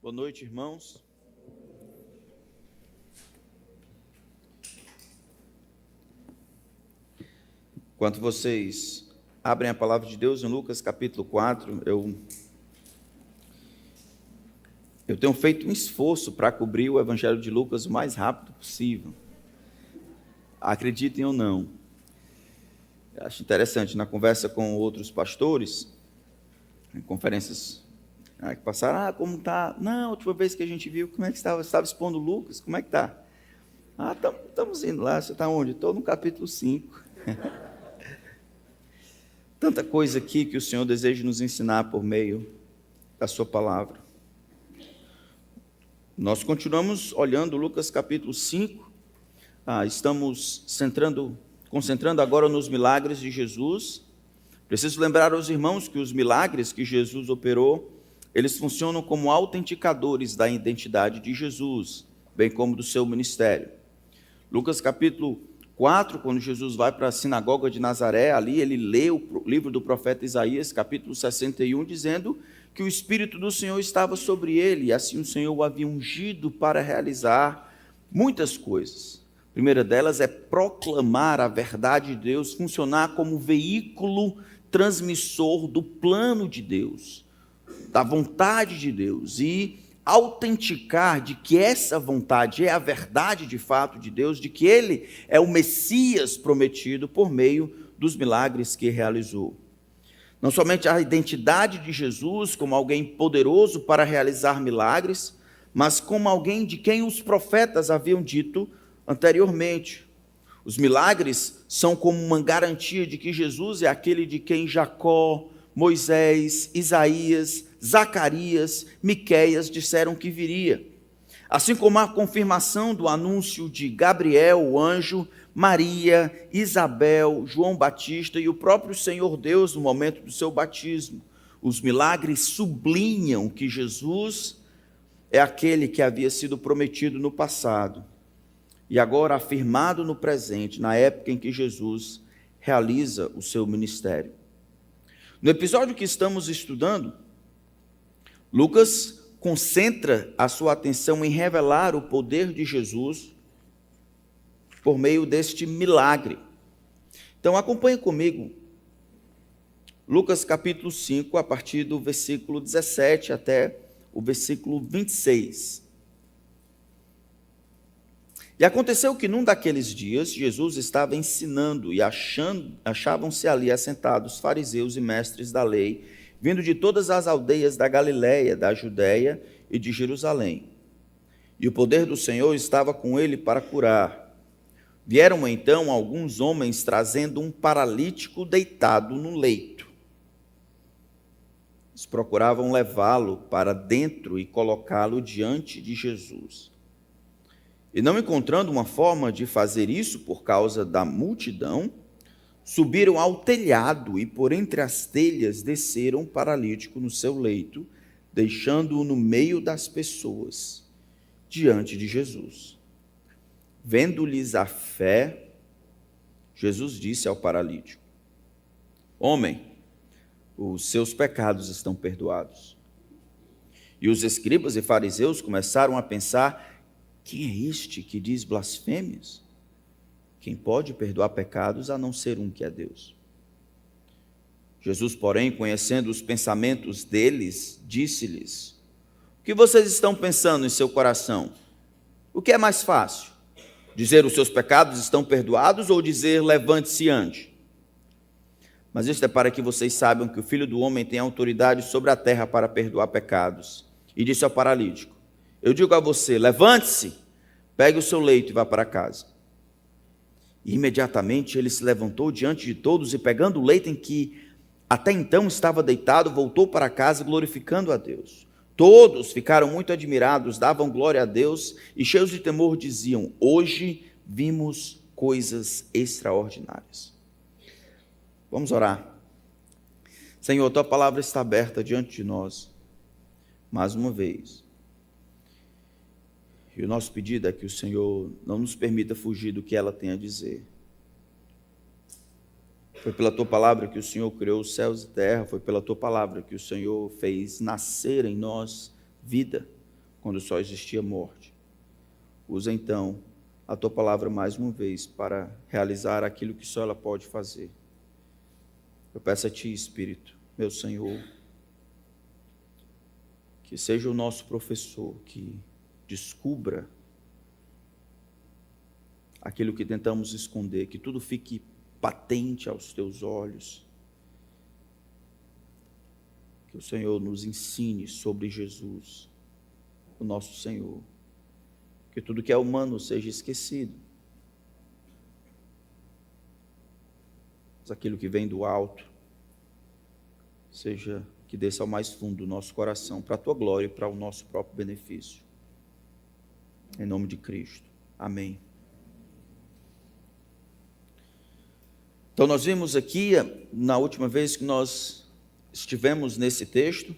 Boa noite, irmãos. Enquanto vocês abrem a palavra de Deus em Lucas capítulo 4, eu tenho feito um esforço para cobrir o Evangelho de Lucas o mais rápido possível. Acreditem ou não. Eu acho interessante, na conversa com outros pastores, em conferências que passaram, como está? Não, a última vez que a gente viu, como é que estava? Você estava expondo Lucas, como é que está? Estamos indo lá, você está onde? Estou no capítulo 5. Tanta coisa aqui que o Senhor deseja nos ensinar por meio da sua palavra. Nós continuamos olhando Lucas capítulo 5, estamos concentrando agora nos milagres de Jesus. Preciso lembrar aos irmãos que os milagres que Jesus operou, eles funcionam como autenticadores da identidade de Jesus, bem como do seu ministério. Lucas capítulo 4, quando Jesus vai para a sinagoga de Nazaré, ali ele lê o livro do profeta Isaías, capítulo 61, dizendo que o Espírito do Senhor estava sobre ele, e assim o Senhor o havia ungido para realizar muitas coisas. A primeira delas é proclamar a verdade de Deus, funcionar como veículo transmissor do plano de Deus, da vontade de Deus, e autenticar de que essa vontade é a verdade de fato de Deus, de que ele é o Messias prometido por meio dos milagres que realizou. Não somente a identidade de Jesus como alguém poderoso para realizar milagres, mas como alguém de quem os profetas haviam dito anteriormente. Os milagres são como uma garantia de que Jesus é aquele de quem Jacó, Moisés, Isaías, Zacarias, Miqueias disseram que viria. Assim como a confirmação do anúncio de Gabriel, o anjo, Maria, Isabel, João Batista e o próprio Senhor Deus no momento do seu batismo. Os milagres sublinham que Jesus é aquele que havia sido prometido no passado e agora afirmado no presente, na época em que Jesus realiza o seu ministério. No episódio que estamos estudando, Lucas concentra a sua atenção em revelar o poder de Jesus por meio deste milagre. Então acompanhe comigo Lucas capítulo 5, a partir do versículo 17 até o versículo 26. E aconteceu que num daqueles dias, Jesus estava ensinando e achavam-se ali assentados fariseus e mestres da lei, vindo de todas as aldeias da Galiléia, da Judéia e de Jerusalém. E o poder do Senhor estava com ele para curar. Vieram então alguns homens trazendo um paralítico deitado no leito. Eles procuravam levá-lo para dentro e colocá-lo diante de Jesus. E não encontrando uma forma de fazer isso por causa da multidão, subiram ao telhado e por entre as telhas desceram o paralítico no seu leito, deixando-o no meio das pessoas, diante de Jesus. Vendo-lhes a fé, Jesus disse ao paralítico: Homem, os seus pecados estão perdoados. E os escribas e fariseus começaram a pensar: quem é este que diz blasfêmias? Quem pode perdoar pecados a não ser um que é Deus? Jesus, porém, conhecendo os pensamentos deles, disse-lhes: O que vocês estão pensando em seu coração? O que é mais fácil? Dizer os seus pecados estão perdoados ou dizer levante-se e ande? Mas isto é para que vocês saibam que o Filho do Homem tem autoridade sobre a terra para perdoar pecados. E disse ao paralítico: Eu digo a você, levante-se, pegue o seu leito e vá para casa. E imediatamente ele se levantou diante de todos e pegando o leito em que até então estava deitado, voltou para casa glorificando a Deus. Todos ficaram muito admirados, davam glória a Deus e cheios de temor diziam: Hoje vimos coisas extraordinárias. Vamos orar. Senhor, tua palavra está aberta diante de nós, mais uma vez. E o nosso pedido é que o Senhor não nos permita fugir do que ela tem a dizer. Foi pela tua palavra que o Senhor criou os céus e terra, foi pela tua palavra que o Senhor fez nascer em nós vida, quando só existia morte. Usa então a tua palavra mais uma vez para realizar aquilo que só ela pode fazer. Eu peço a ti, Espírito, meu Senhor, que seja o nosso professor que descubra aquilo que tentamos esconder, que tudo fique patente aos teus olhos. Que o Senhor nos ensine sobre Jesus, o nosso Senhor. Que tudo que é humano seja esquecido. Mas aquilo que vem do alto, seja que desça ao mais fundo do nosso coração, para a tua glória e para o nosso próprio benefício. Em nome de Cristo. Amém. Então nós vimos aqui, na última vez que nós estivemos nesse texto,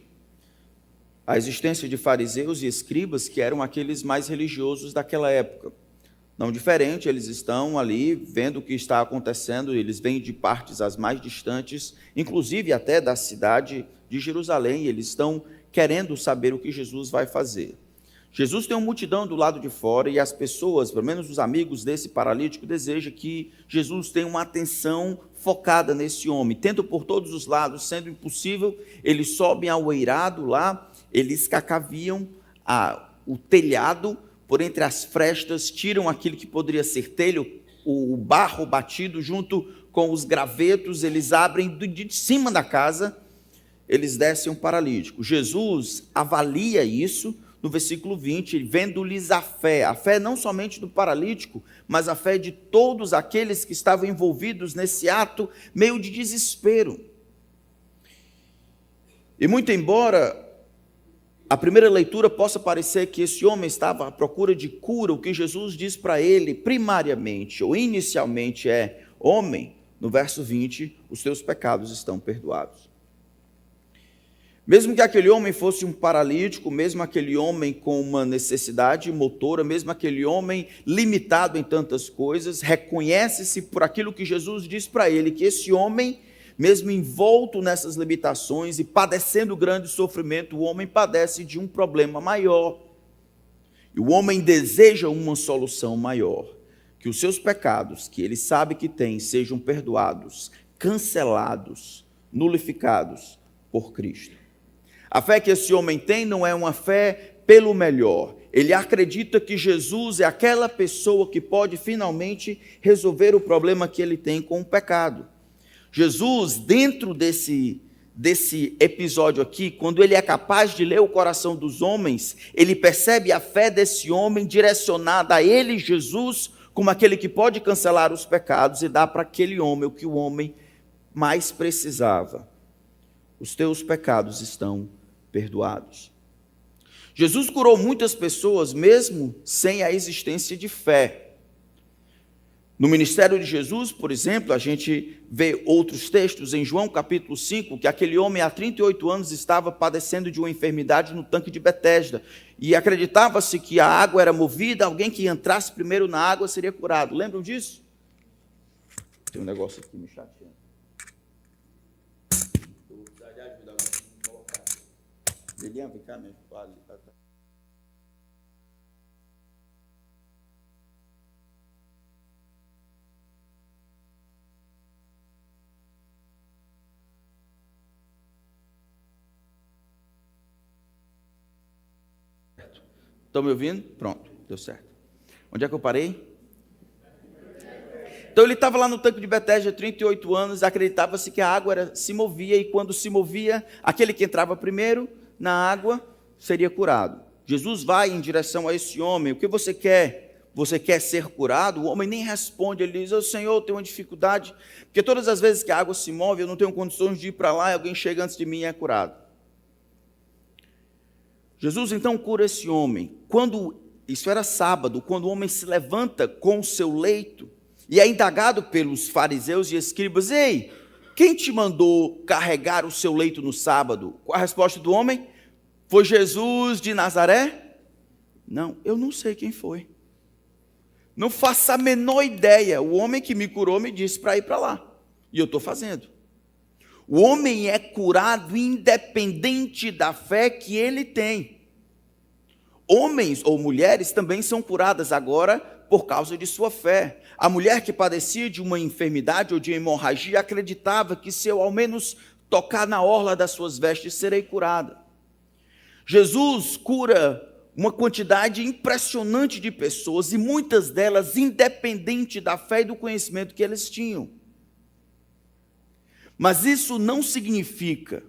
a existência de fariseus e escribas, que eram aqueles mais religiosos daquela época. Não diferente, eles estão ali vendo o que está acontecendo, eles vêm de partes as mais distantes, inclusive até da cidade de Jerusalém, e eles estão querendo saber o que Jesus vai fazer. Jesus tem uma multidão do lado de fora e as pessoas, pelo menos os amigos desse paralítico, desejam que Jesus tenha uma atenção focada nesse homem. Tentam por todos os lados, sendo impossível, eles sobem ao eirado lá, eles cacaviam o telhado por entre as frestas, tiram aquilo que poderia ser telha, o barro batido junto com os gravetos, eles abrem de cima da casa, eles descem um paralítico. Jesus avalia isso no versículo 20, vendo-lhes a fé não somente do paralítico, mas a fé de todos aqueles que estavam envolvidos nesse ato meio de desespero. E muito embora a primeira leitura possa parecer que esse homem estava à procura de cura, o que Jesus diz para ele primariamente ou inicialmente é: homem, no verso 20, os teus pecados estão perdoados. Mesmo que aquele homem fosse um paralítico, mesmo aquele homem com uma necessidade motora, mesmo aquele homem limitado em tantas coisas, reconhece-se por aquilo que Jesus diz para ele, que esse homem, mesmo envolto nessas limitações e padecendo grande sofrimento, o homem padece de um problema maior. E o homem deseja uma solução maior, que os seus pecados, que ele sabe que tem, sejam perdoados, cancelados, nulificados por Cristo. A fé que esse homem tem não é uma fé pelo melhor. Ele acredita que Jesus é aquela pessoa que pode finalmente resolver o problema que ele tem com o pecado. Jesus, dentro desse episódio aqui, quando ele é capaz de ler o coração dos homens, ele percebe a fé desse homem direcionada a ele, Jesus, como aquele que pode cancelar os pecados e dar para aquele homem o que o homem mais precisava. Os teus pecados estão perdoados. Jesus curou muitas pessoas mesmo sem a existência de fé. No ministério de Jesus, por exemplo, a gente vê outros textos em João capítulo 5, que aquele homem há 38 anos estava padecendo de uma enfermidade no tanque de Betesda, e acreditava-se que a água era movida, alguém que entrasse primeiro na água seria curado. Lembram disso? Tem um negócio aqui me chateando. Eu vou precisar de ajuda agora. Lilian, vem cá, meu. Estão me ouvindo? Pronto, deu certo. Onde é que eu parei? Então ele estava lá no tanque de Betesda há 38 anos, acreditava-se que a água se movia, e quando se movia, aquele que entrava primeiro na água seria curado. Jesus vai em direção a esse homem: o que você quer? Você quer ser curado? O homem nem responde, ele diz: Senhor, eu tenho uma dificuldade, porque todas as vezes que a água se move, eu não tenho condições de ir para lá, e alguém chega antes de mim e é curado. Jesus então cura esse homem. Isso era sábado, quando o homem se levanta com o seu leito e é indagado pelos fariseus e escribas: ei, quem te mandou carregar o seu leito no sábado? Qual a resposta do homem? Foi Jesus de Nazaré? Não, eu não sei quem foi. Não faço a menor ideia. O homem que me curou me disse para ir para lá, e eu estou fazendo. O homem é curado independente da fé que ele tem. homens ou mulheres também são curadas agora por causa de sua fé. A mulher que padecia de uma enfermidade ou de hemorragia acreditava que se eu ao menos tocar na orla das suas vestes, serei curada. Jesus cura uma quantidade impressionante de pessoas, e muitas delas independente da fé e do conhecimento que eles tinham. Mas isso não significa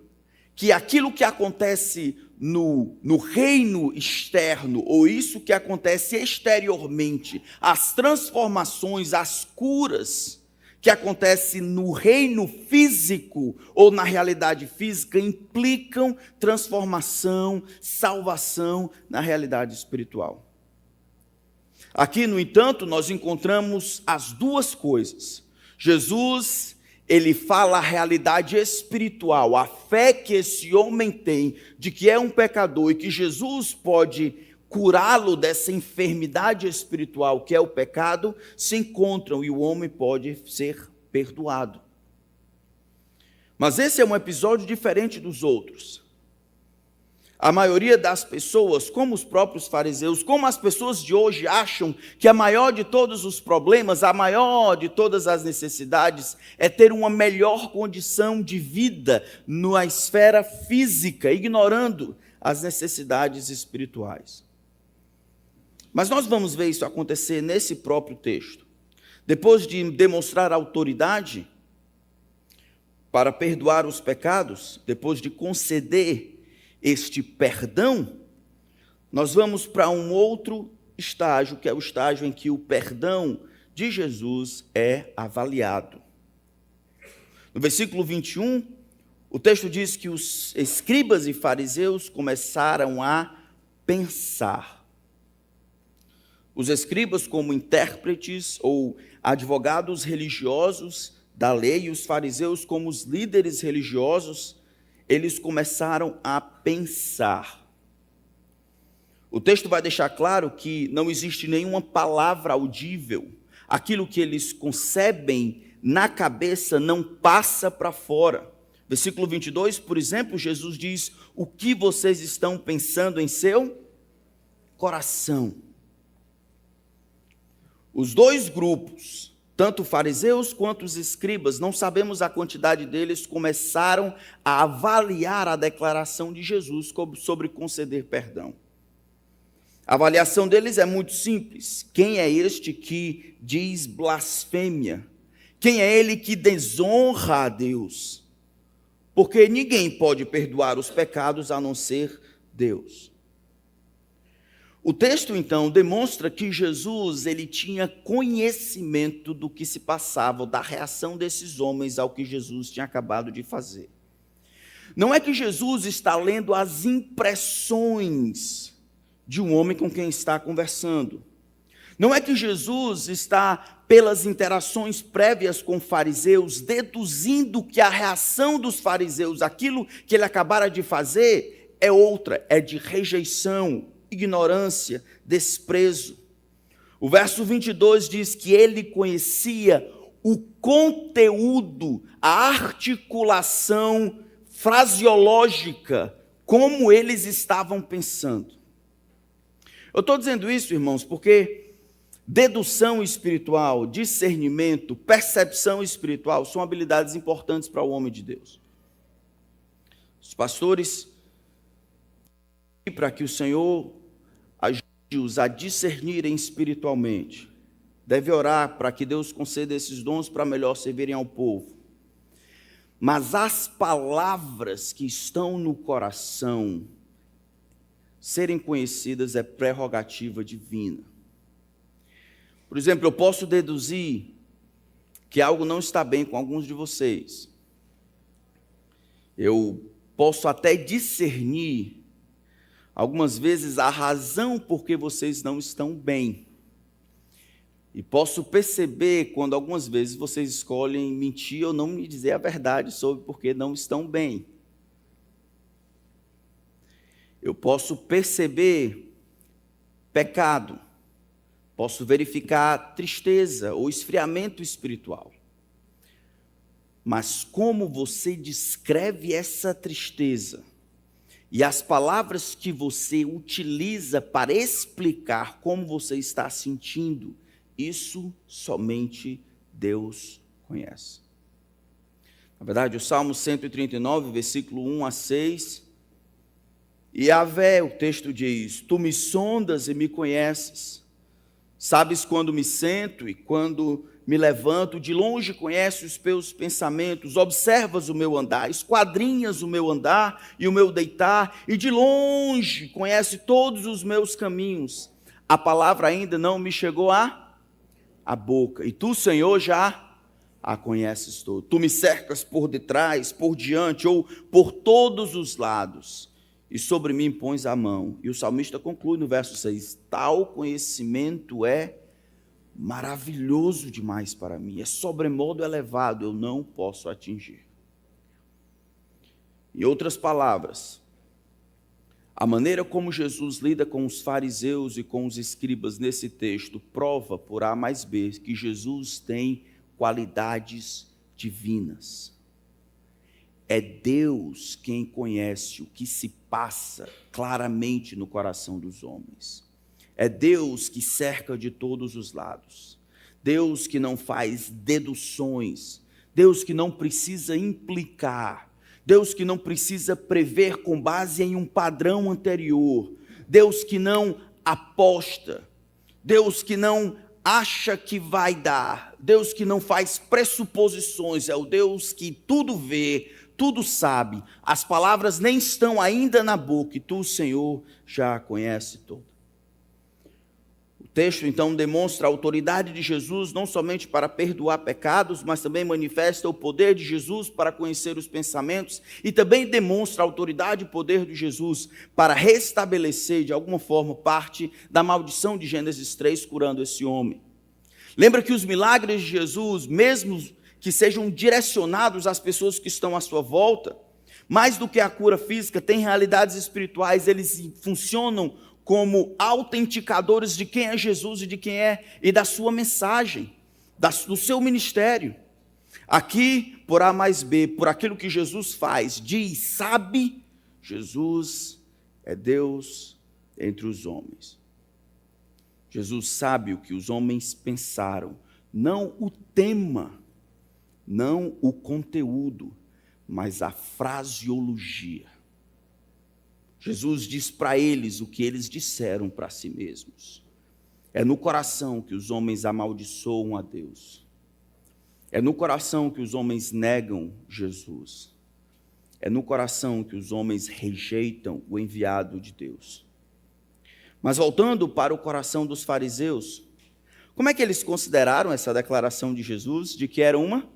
que aquilo que acontece no reino externo, ou isso que acontece exteriormente, as transformações, as curas que acontecem no reino físico ou na realidade física, implicam transformação, salvação na realidade espiritual. Aqui, no entanto, nós encontramos as duas coisas. Jesus, ele fala a realidade espiritual, a fé que esse homem tem de que é um pecador e que Jesus pode curá-lo dessa enfermidade espiritual que é o pecado, se encontram e o homem pode ser perdoado. Mas esse é um episódio diferente dos outros. A maioria das pessoas, como os próprios fariseus, como as pessoas de hoje, acham que a maior de todos os problemas, a maior de todas as necessidades é ter uma melhor condição de vida na esfera física, ignorando as necessidades espirituais. Mas nós vamos ver isso acontecer nesse próprio texto. Depois de demonstrar autoridade para perdoar os pecados, depois de conceder este perdão, nós vamos para um outro estágio, que é o estágio em que o perdão de Jesus é avaliado. No versículo 21, o texto diz que os escribas e fariseus começaram a pensar. Os escribas, como intérpretes ou advogados religiosos da lei, e os fariseus, como os líderes religiosos, eles começaram a pensar. O texto vai deixar claro que não existe nenhuma palavra audível. Aquilo que eles concebem na cabeça não passa para fora. Versículo 22, por exemplo, Jesus diz: o que vocês estão pensando em seu coração? Os dois grupos, tanto fariseus quanto os escribas, não sabemos a quantidade deles, começaram a avaliar a declaração de Jesus sobre conceder perdão. A avaliação deles é muito simples. Quem é este que diz blasfêmia? Quem é ele que desonra a Deus? Porque ninguém pode perdoar os pecados a não ser Deus. O texto, então, demonstra que Jesus, ele tinha conhecimento do que se passava, da reação desses homens ao que Jesus tinha acabado de fazer. Não é que Jesus está lendo as impressões de um homem com quem está conversando. Não é que Jesus está, pelas interações prévias com fariseus, deduzindo que a reação dos fariseus, aquilo que ele acabara de fazer, é outra, é de rejeição, ignorância, desprezo. O verso 22 diz que ele conhecia o conteúdo, a articulação fraseológica, como eles estavam pensando. Eu estou dizendo isso, irmãos, porque dedução espiritual, discernimento, percepção espiritual são habilidades importantes para o homem de Deus. Os pastores, para que o Senhor ajude-os a discernirem espiritualmente, deve orar para que Deus conceda esses dons para melhor servirem ao povo. Mas as palavras que estão no coração serem conhecidas é prerrogativa divina. Por exemplo, eu posso deduzir que algo não está bem com alguns de vocês. Eu posso até discernir algumas vezes a razão por que vocês não estão bem. E posso perceber quando algumas vezes vocês escolhem mentir ou não me dizer a verdade sobre por que não estão bem. Eu posso perceber pecado, posso verificar tristeza ou esfriamento espiritual. Mas como você descreve essa tristeza E as palavras que você utiliza para explicar como você está sentindo, isso somente Deus conhece. Na verdade, o Salmo 139, versículo 1 a 6, Yahvé, o texto diz: Tu me sondas e me conheces, sabes quando me sento e quando me levanto, de longe conheces os meus pensamentos, observas o meu andar, esquadrinhas o meu andar e o meu deitar, e de longe conhece todos os meus caminhos. A palavra ainda não me chegou à boca, e tu, Senhor, já a conheces toda. Tu me cercas por detrás, por diante ou por todos os lados, e sobre mim pões a mão. E o salmista conclui no verso 6, tal conhecimento é maravilhoso demais para mim, é sobremodo elevado, eu não posso atingir. Em outras palavras, a maneira como Jesus lida com os fariseus e com os escribas nesse texto prova por A mais B que Jesus tem qualidades divinas. É Deus quem conhece o que se passa claramente no coração dos homens. É Deus que cerca de todos os lados. Deus que não faz deduções. Deus que não precisa implicar. Deus que não precisa prever com base em um padrão anterior. Deus que não aposta. Deus que não acha que vai dar. Deus que não faz pressuposições. É o Deus que tudo vê, tudo sabe. As palavras nem estão ainda na boca e tu, Senhor, já a conhece toda. O texto, então, demonstra a autoridade de Jesus não somente para perdoar pecados, mas também manifesta o poder de Jesus para conhecer os pensamentos e também demonstra a autoridade e poder de Jesus para restabelecer, de alguma forma, parte da maldição de Gênesis 3, curando esse homem. Lembra que os milagres de Jesus, mesmo que sejam direcionados às pessoas que estão à sua volta, mais do que a cura física, têm realidades espirituais, eles funcionam como autenticadores de quem é Jesus e de quem é e da sua mensagem, do seu ministério. Aqui, por A mais B, por aquilo que Jesus faz, diz, sabe, Jesus é Deus entre os homens. Jesus sabe o que os homens pensaram, não o tema, não o conteúdo, mas a fraseologia. Jesus diz para eles o que eles disseram para si mesmos. É no coração que os homens amaldiçoam a Deus. É no coração que os homens negam Jesus. É no coração que os homens rejeitam o enviado de Deus. Mas voltando para o coração dos fariseus, como é que eles consideraram essa declaração de Jesus de que era uma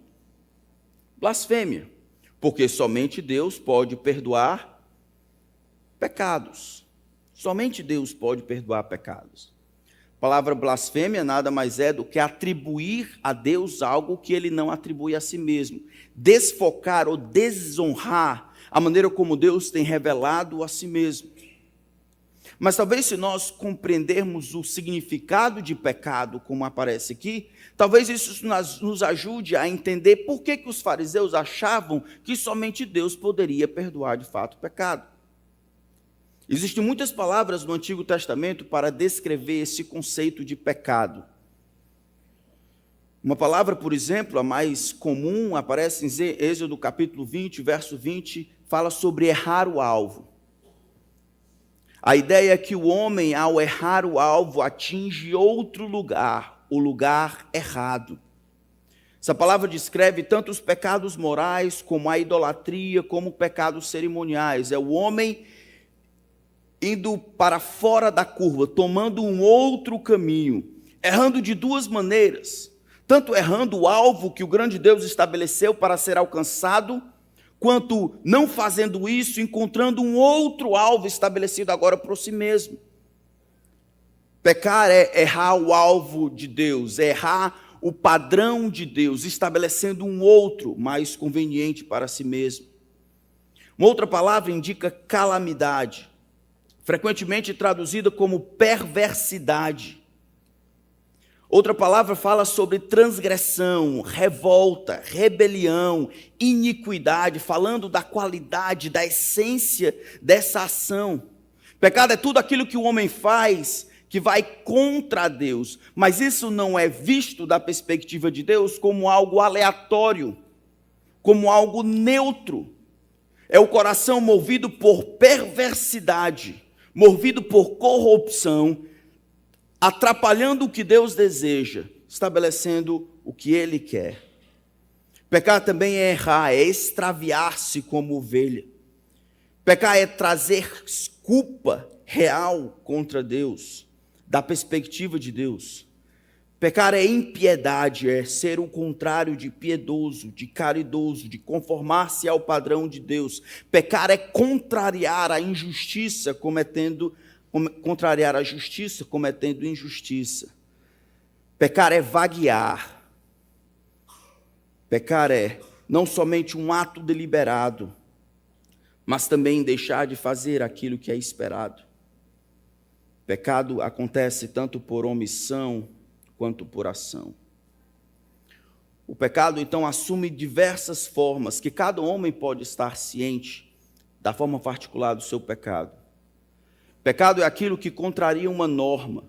blasfêmia? Porque somente Deus pode perdoar pecados. Somente Deus pode perdoar pecados. A palavra blasfêmia nada mais é do que atribuir a Deus algo que ele não atribui a si mesmo. Desfocar ou desonrar a maneira como Deus tem revelado a si mesmo. Mas talvez se nós compreendermos o significado de pecado, como aparece aqui, talvez isso nos ajude a entender por que os fariseus achavam que somente Deus poderia perdoar de fato o pecado. Existem muitas palavras no Antigo Testamento para descrever esse conceito de pecado. Uma palavra, por exemplo, a mais comum, aparece em Êxodo capítulo 20, verso 20, fala sobre errar o alvo. A ideia é que o homem, ao errar o alvo, atinge outro lugar, o lugar errado. Essa palavra descreve tanto os pecados morais, como a idolatria, como pecados cerimoniais. É o homem indo para fora da curva, tomando um outro caminho, errando de duas maneiras, tanto errando o alvo que o grande Deus estabeleceu para ser alcançado, quanto não fazendo isso, encontrando um outro alvo estabelecido agora por si mesmo. Pecar é errar o alvo de Deus, é errar o padrão de Deus, estabelecendo um outro mais conveniente para si mesmo. Uma outra palavra indica calamidade, frequentemente traduzida como perversidade. Outra palavra fala sobre transgressão, revolta, rebelião, iniquidade, falando da qualidade, da essência dessa ação. Pecado é tudo aquilo que o homem faz que vai contra Deus, mas isso não é visto da perspectiva de Deus como algo aleatório, como algo neutro. É o coração movido por perversidade, movido por corrupção, atrapalhando o que Deus deseja, estabelecendo o que Ele quer. Pecar também é errar, é extraviar-se como ovelha. Pecar é trazer culpa real contra Deus, da perspectiva de Deus. Pecar é impiedade, é ser o contrário de piedoso, de caridoso, de conformar-se ao padrão de Deus. Pecar é contrariar a injustiça, cometendo injustiça. Pecar é vaguear. Pecar é não somente um ato deliberado, mas também deixar de fazer aquilo que é esperado. Pecado acontece tanto por omissão quanto por ação. O pecado, então, assume diversas formas, que cada homem pode estar ciente da forma particular do seu pecado. Pecado é aquilo que contraria uma norma.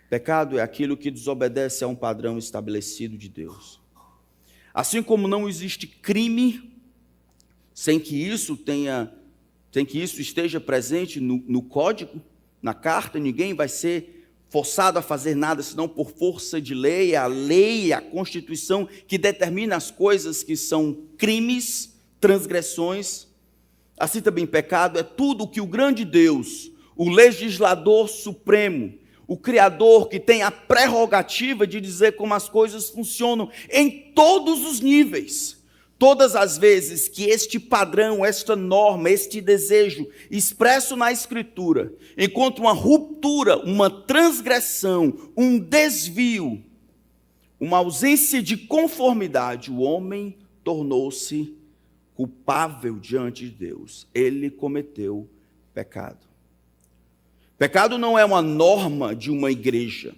Pecado é aquilo que desobedece a um padrão estabelecido de Deus. Assim como não existe crime sem que isso esteja presente no código, na carta, ninguém vai ser forçado a fazer nada, senão por força de lei, a Constituição, que determina as coisas que são crimes, transgressões. Assim também pecado é tudo o que o grande Deus, o legislador supremo, o Criador, que tem a prerrogativa de dizer como as coisas funcionam em todos os níveis. Todas as vezes que este padrão, esta norma, este desejo expresso na Escritura encontra uma ruptura, uma transgressão, um desvio, uma ausência de conformidade, o homem tornou-se culpável diante de Deus. Ele cometeu pecado. Pecado não é uma norma de uma igreja.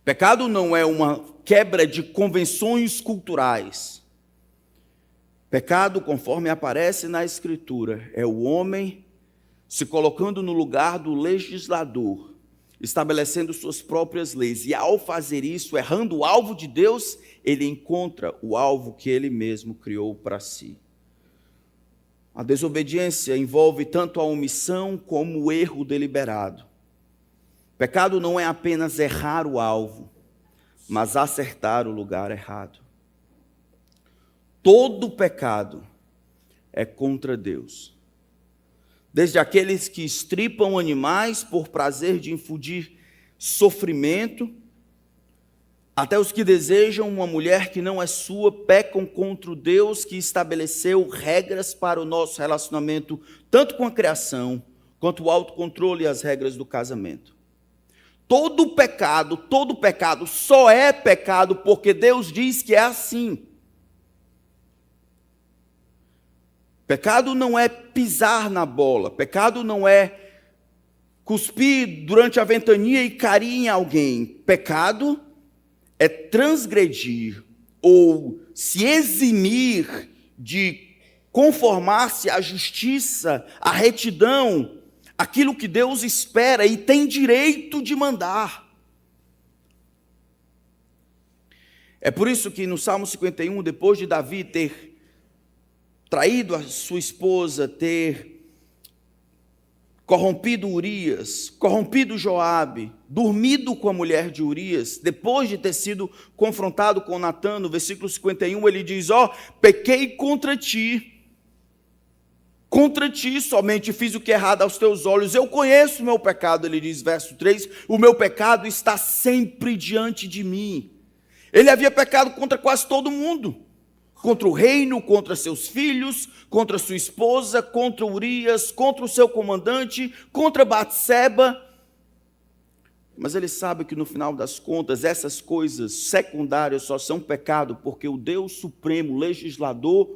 Pecado não é uma quebra de convenções culturais. Pecado, conforme aparece na Escritura, é o homem se colocando no lugar do legislador, estabelecendo suas próprias leis. E ao fazer isso, errando o alvo de Deus, ele encontra o alvo que ele mesmo criou para si. A desobediência envolve tanto a omissão como o erro deliberado. Pecado não é apenas errar o alvo, mas acertar o lugar errado. Todo pecado é contra Deus. Desde aqueles que estripam animais por prazer de infundir sofrimento, até os que desejam uma mulher que não é sua, pecam contra o Deus que estabeleceu regras para o nosso relacionamento, tanto com a criação, quanto o autocontrole e as regras do casamento. Todo pecado só é pecado porque Deus diz que é assim. Pecado não é pisar na bola, pecado não é cuspir durante a ventania e cair em alguém. Pecado é transgredir ou se eximir de conformar-se à justiça, à retidão, aquilo que Deus espera e tem direito de mandar. É por isso que no Salmo 51, depois de Davi ter traído a sua esposa, ter corrompido Urias, corrompido Joabe, dormido com a mulher de Urias, depois de ter sido confrontado com Natã, no versículo 51, ele diz: pequei contra ti somente fiz o que é errado aos teus olhos, eu conheço o meu pecado, ele diz, verso 3, o meu pecado está sempre diante de mim. Ele havia pecado contra quase todo mundo, contra o reino, contra seus filhos, contra sua esposa, contra Urias, contra o seu comandante, contra Batseba. Mas ele sabe que no final das contas, essas coisas secundárias só são pecado porque o Deus Supremo, legislador,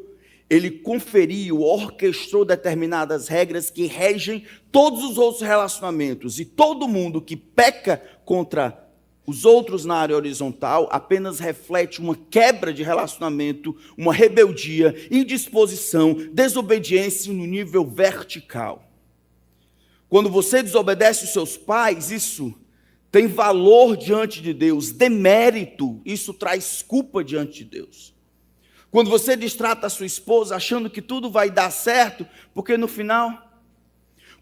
ele conferiu, orquestrou determinadas regras que regem todos os outros relacionamentos. E todo mundo que peca contra Os outros, na área horizontal, apenas reflete uma quebra de relacionamento, uma rebeldia, indisposição, desobediência no nível vertical. Quando você desobedece os seus pais, isso tem valor diante de Deus, demérito, isso traz culpa diante de Deus. Quando você destrata a sua esposa achando que tudo vai dar certo, porque no final,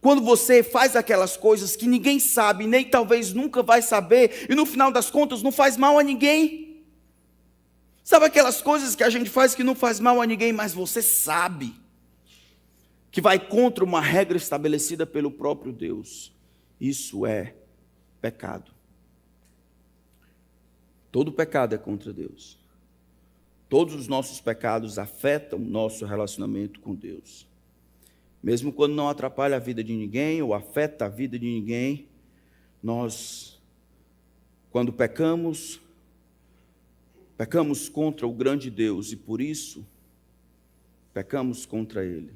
quando você faz aquelas coisas que ninguém sabe, nem talvez nunca vai saber, e no final das contas não faz mal a ninguém. Sabe aquelas coisas que a gente faz que não faz mal a ninguém, mas você sabe que vai contra uma regra estabelecida pelo próprio Deus. Isso é pecado. Todo pecado é contra Deus. Todos os nossos pecados afetam o nosso relacionamento com Deus. Mesmo quando não atrapalha a vida de ninguém ou afeta a vida de ninguém, nós, quando pecamos contra o grande Deus e por isso pecamos contra Ele.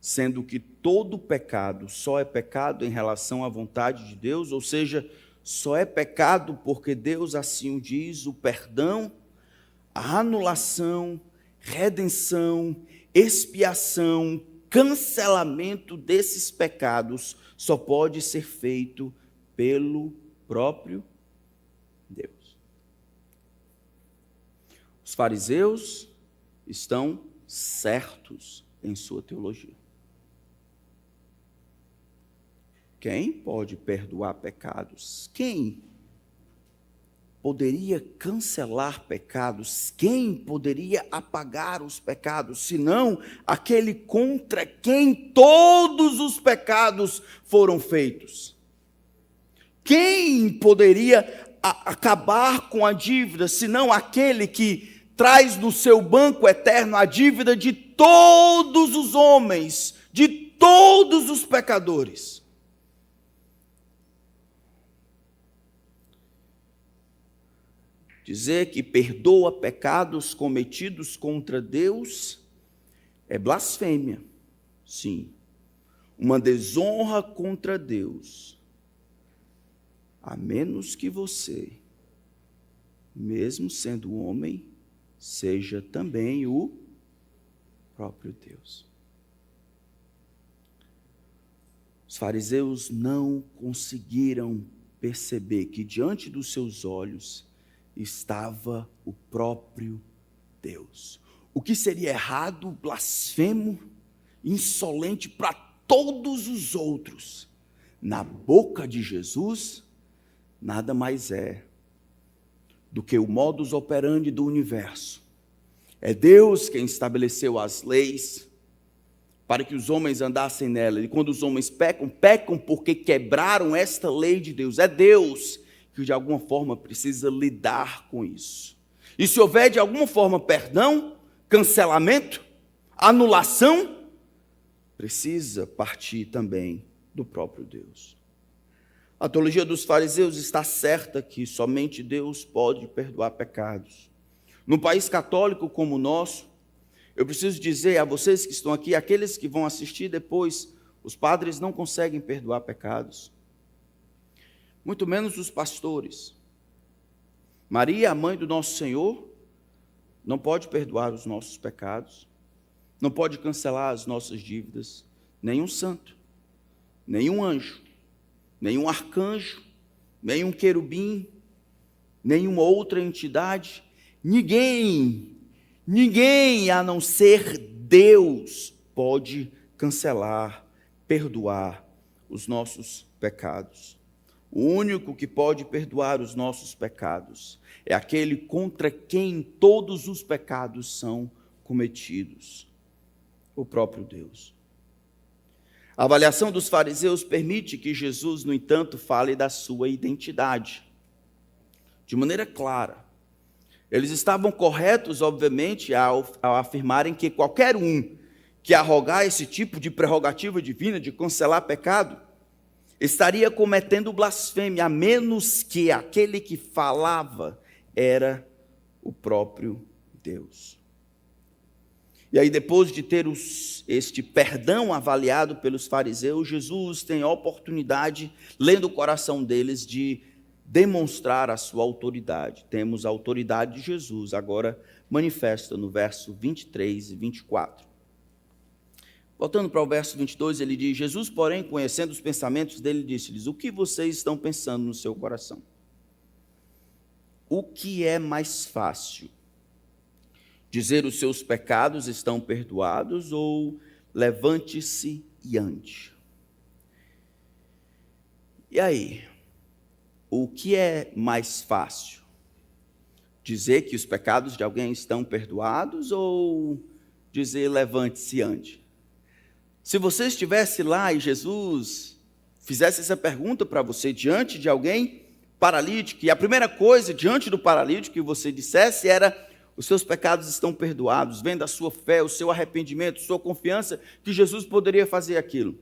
Sendo que todo pecado só é pecado em relação à vontade de Deus, ou seja, só é pecado porque Deus assim o diz, o perdão, a anulação, redenção, expiação, cancelamento desses pecados só pode ser feito pelo próprio Deus. Os fariseus estão certos em sua teologia. Quem pode perdoar pecados? Quem poderia cancelar pecados? Quem poderia apagar os pecados? Senão aquele contra quem todos os pecados foram feitos. Quem poderia acabar com a dívida, senão aquele que traz no seu banco eterno a dívida de todos os homens, de todos os pecadores? Dizer que perdoa pecados cometidos contra Deus é blasfêmia, sim. Uma desonra contra Deus. A menos que você, mesmo sendo homem, seja também o próprio Deus. Os fariseus não conseguiram perceber que diante dos seus olhos estava o próprio Deus. O que seria errado, blasfemo, insolente para todos os outros, na boca de Jesus, nada mais é do que o modus operandi do universo. É Deus quem estabeleceu as leis para que os homens andassem nela. E quando os homens pecam, pecam porque quebraram esta lei de Deus. É Deus que de alguma forma precisa lidar com isso. E se houver de alguma forma perdão, cancelamento, anulação, precisa partir também do próprio Deus. A teologia dos fariseus está certa que somente Deus pode perdoar pecados. Num país católico como o nosso, eu preciso dizer a vocês que estão aqui, aqueles que vão assistir depois, os padres não conseguem perdoar pecados. Muito menos os pastores. Maria, a mãe do nosso Senhor, não pode perdoar os nossos pecados, não pode cancelar as nossas dívidas, nenhum santo, nenhum anjo, nenhum arcanjo, nenhum querubim, nenhuma outra entidade, ninguém a não ser Deus pode cancelar, perdoar os nossos pecados. O único que pode perdoar os nossos pecados é aquele contra quem todos os pecados são cometidos, o próprio Deus. A avaliação dos fariseus permite que Jesus, no entanto, fale da sua identidade, de maneira clara. Eles estavam corretos, obviamente, ao afirmarem que qualquer um que arrogar esse tipo de prerrogativa divina de cancelar pecado, estaria cometendo blasfêmia, a menos que aquele que falava era o próprio Deus. E aí, depois de ter este perdão avaliado pelos fariseus, Jesus tem a oportunidade, lendo o coração deles, de demonstrar a sua autoridade. Temos a autoridade de Jesus, agora manifesta no verso 23 e 24. Voltando para o verso 22, ele diz: Jesus, porém, conhecendo os pensamentos dele, disse-lhes: o que vocês estão pensando no seu coração? O que é mais fácil? Dizer os seus pecados estão perdoados ou levante-se e ande? E aí? O que é mais fácil? Dizer que os pecados de alguém estão perdoados ou dizer levante-se e ande? Se você estivesse lá e Jesus fizesse essa pergunta para você diante de alguém paralítico, e a primeira coisa diante do paralítico que você dissesse era: os seus pecados estão perdoados, vendo a sua fé, o seu arrependimento, sua confiança que Jesus poderia fazer aquilo.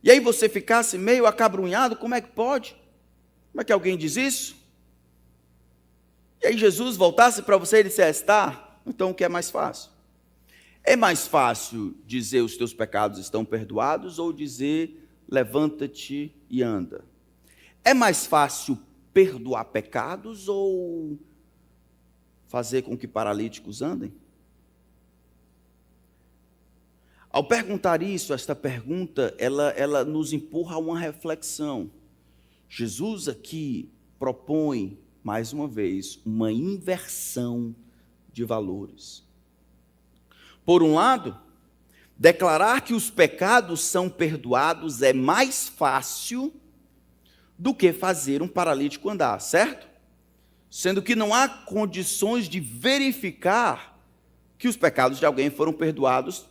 E aí você ficasse meio acabrunhado: como é que pode? Como é que alguém diz isso? E aí Jesus voltasse para você e dissesse: tá, então o que é mais fácil? É mais fácil dizer os teus pecados estão perdoados ou dizer levanta-te e anda? É mais fácil perdoar pecados ou fazer com que paralíticos andem? Ao perguntar isso, esta pergunta, ela nos empurra a uma reflexão. Jesus aqui propõe, mais uma vez, uma inversão de valores. Por um lado, declarar que os pecados são perdoados é mais fácil do que fazer um paralítico andar, certo? Sendo que não há condições de verificar que os pecados de alguém foram perdoados,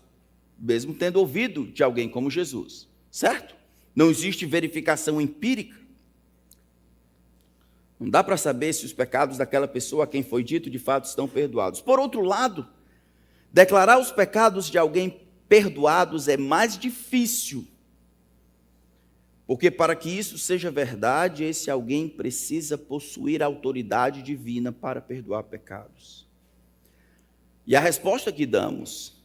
mesmo tendo ouvido de alguém como Jesus, certo? Não existe verificação empírica. Não dá para saber se os pecados daquela pessoa a quem foi dito de fato estão perdoados. Por outro lado, declarar os pecados de alguém perdoados é mais difícil, porque para que isso seja verdade, esse alguém precisa possuir a autoridade divina para perdoar pecados. E a resposta que damos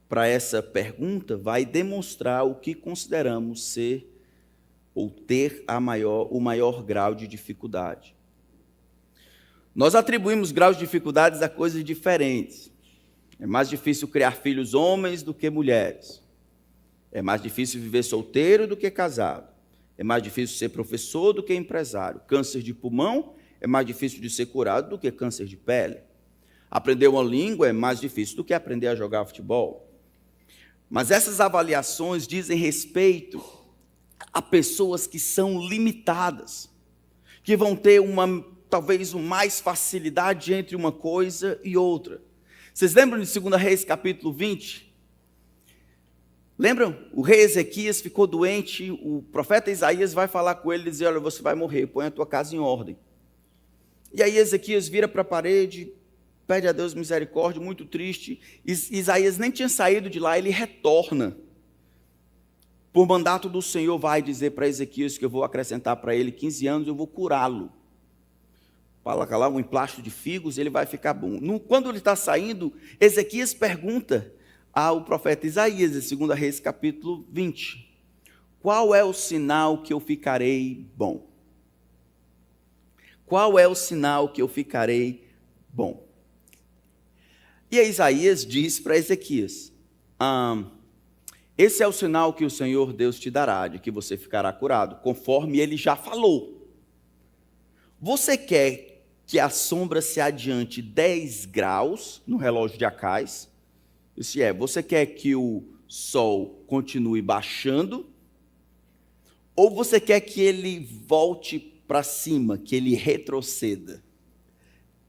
para essa pergunta vai demonstrar o que consideramos ser ou ter o maior grau de dificuldade. Nós atribuímos graus de dificuldades a coisas diferentes. É mais difícil criar filhos homens do que mulheres. É mais difícil viver solteiro do que casado. É mais difícil ser professor do que empresário. Câncer de pulmão é mais difícil de ser curado do que câncer de pele. Aprender uma língua é mais difícil do que aprender a jogar futebol. Mas essas avaliações dizem respeito a pessoas que são limitadas, que vão ter talvez mais facilidade entre uma coisa e outra. Vocês lembram de 2 Reis, capítulo 20? Lembram? O rei Ezequias ficou doente, o profeta Isaías vai falar com ele e dizer: olha, você vai morrer, põe a tua casa em ordem. E aí Ezequias vira para a parede, pede a Deus misericórdia, muito triste. Isaías nem tinha saído de lá, ele retorna. Por mandato do Senhor, vai dizer para Ezequias que eu vou acrescentar para ele 15 anos, eu vou curá-lo. Coloca lá um emplasto de figos, ele vai ficar bom. Quando ele está saindo, Ezequias pergunta ao profeta Isaías, em 2 Reis, capítulo 20, qual é o sinal que eu ficarei bom? Qual é o sinal que eu ficarei bom? E aí Isaías diz para Ezequias: esse é o sinal que o Senhor Deus te dará, de que você ficará curado, conforme ele já falou. Você quer que a sombra se adiante 10 graus no relógio de Acais? Isso é, você quer que o sol continue baixando? Ou você quer que ele volte para cima, que ele retroceda?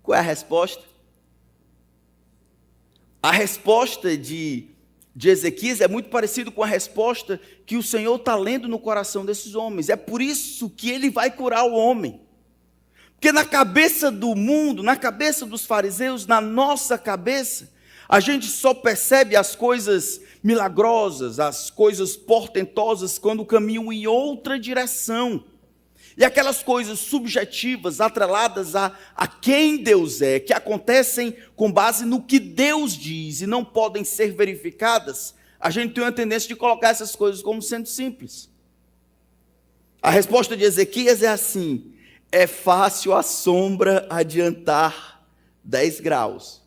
Qual é a resposta? A resposta de Ezequias é muito parecida com a resposta que o Senhor está lendo no coração desses homens. É por isso que ele vai curar o homem. Porque na cabeça do mundo, na cabeça dos fariseus, na nossa cabeça, a gente só percebe as coisas milagrosas, as coisas portentosas, quando caminham em outra direção. E aquelas coisas subjetivas, atreladas a quem Deus é, que acontecem com base no que Deus diz e não podem ser verificadas, a gente tem uma tendência de colocar essas coisas como sendo simples. A resposta de Ezequias é assim: é fácil a sombra adiantar 10 graus.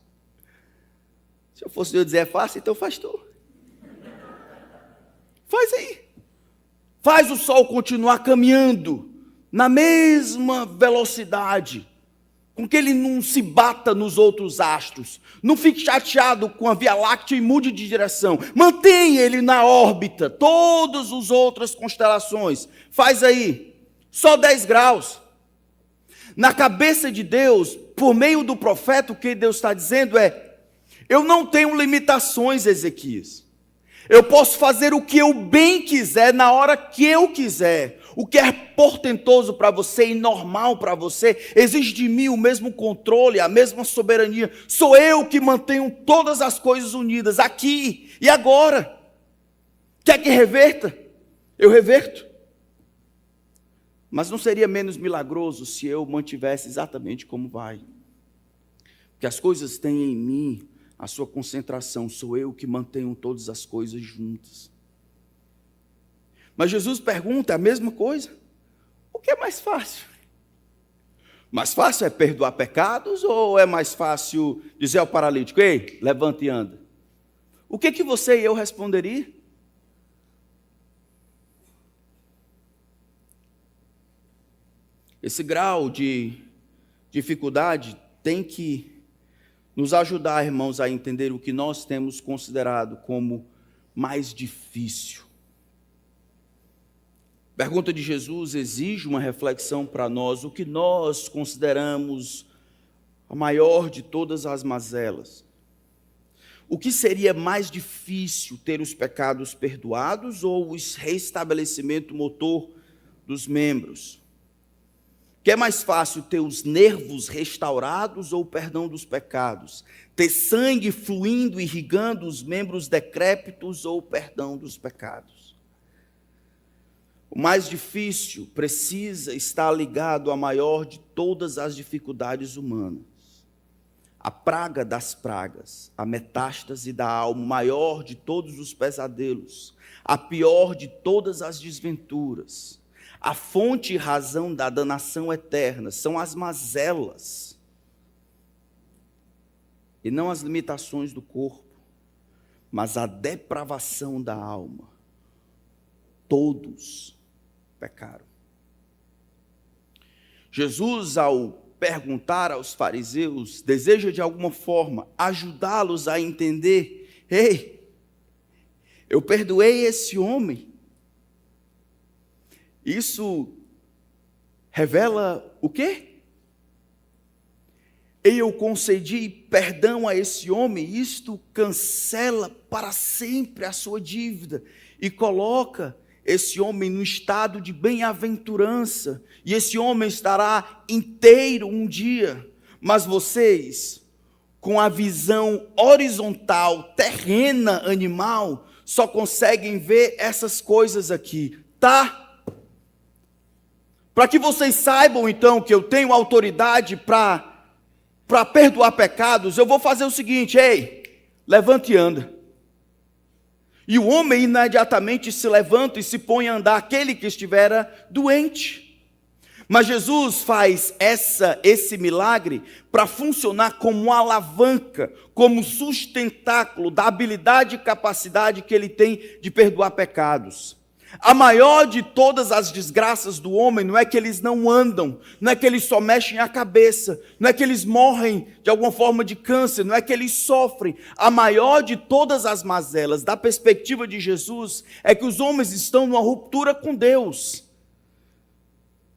Se eu fosse eu dizer é fácil, então faz tu. Faz aí. Faz o sol continuar caminhando na mesma velocidade, com que ele não se bata nos outros astros, não fique chateado com a Via Láctea e mude de direção. Mantenha ele na órbita, todas as outras constelações. Faz aí, só 10 graus. Na cabeça de Deus, por meio do profeta, o que Deus está dizendo é: eu não tenho limitações, Ezequias. Eu posso fazer o que eu bem quiser, na hora que eu quiser. O que é portentoso para você e normal para você, exige de mim o mesmo controle, a mesma soberania. Sou eu que mantenho todas as coisas unidas, aqui e agora. Quer que reverta? Eu reverto. Mas não seria menos milagroso se eu mantivesse exatamente como vai. Porque as coisas têm em mim a sua concentração, sou eu que mantenho todas as coisas juntas. Mas Jesus pergunta a mesma coisa. O que é mais fácil? Mais fácil é perdoar pecados ou é mais fácil dizer ao paralítico: ei, levanta e anda? O que você e eu responderia? Esse grau de dificuldade tem que nos ajudar, irmãos, a entender o que nós temos considerado como mais difícil. A pergunta de Jesus exige uma reflexão para nós, o que nós consideramos a maior de todas as mazelas. O que seria mais difícil, ter os pecados perdoados ou o restabelecimento motor dos membros? Que é mais fácil ter os nervos restaurados ou o perdão dos pecados? Ter sangue fluindo, irrigando os membros decrépitos ou o perdão dos pecados? O mais difícil precisa estar ligado à maior de todas as dificuldades humanas. A praga das pragas, a metástase da alma, o maior de todos os pesadelos, a pior de todas as desventuras. A fonte e razão da danação eterna são as mazelas e não as limitações do corpo, mas a depravação da alma. Todos pecaram. Jesus, ao perguntar aos fariseus, deseja de alguma forma ajudá-los a entender: ei, eu perdoei esse homem. Isso revela o quê? Eu concedi perdão a esse homem, isto cancela para sempre a sua dívida e coloca esse homem no estado de bem-aventurança, e esse homem estará inteiro um dia. Mas vocês, com a visão horizontal, terrena, animal, só conseguem ver essas coisas aqui, tá? Para que vocês saibam, então, que eu tenho autoridade para perdoar pecados, eu vou fazer o seguinte: ei, levante e anda. E o homem imediatamente se levanta e se põe a andar, aquele que estivera doente. Mas Jesus faz esse milagre para funcionar como uma alavanca, como sustentáculo da habilidade e capacidade que ele tem de perdoar pecados. A maior de todas as desgraças do homem não é que eles não andam, não é que eles só mexem a cabeça, não é que eles morrem de alguma forma de câncer, não é que eles sofrem. A maior de todas as mazelas, da perspectiva de Jesus, é que os homens estão numa ruptura com Deus.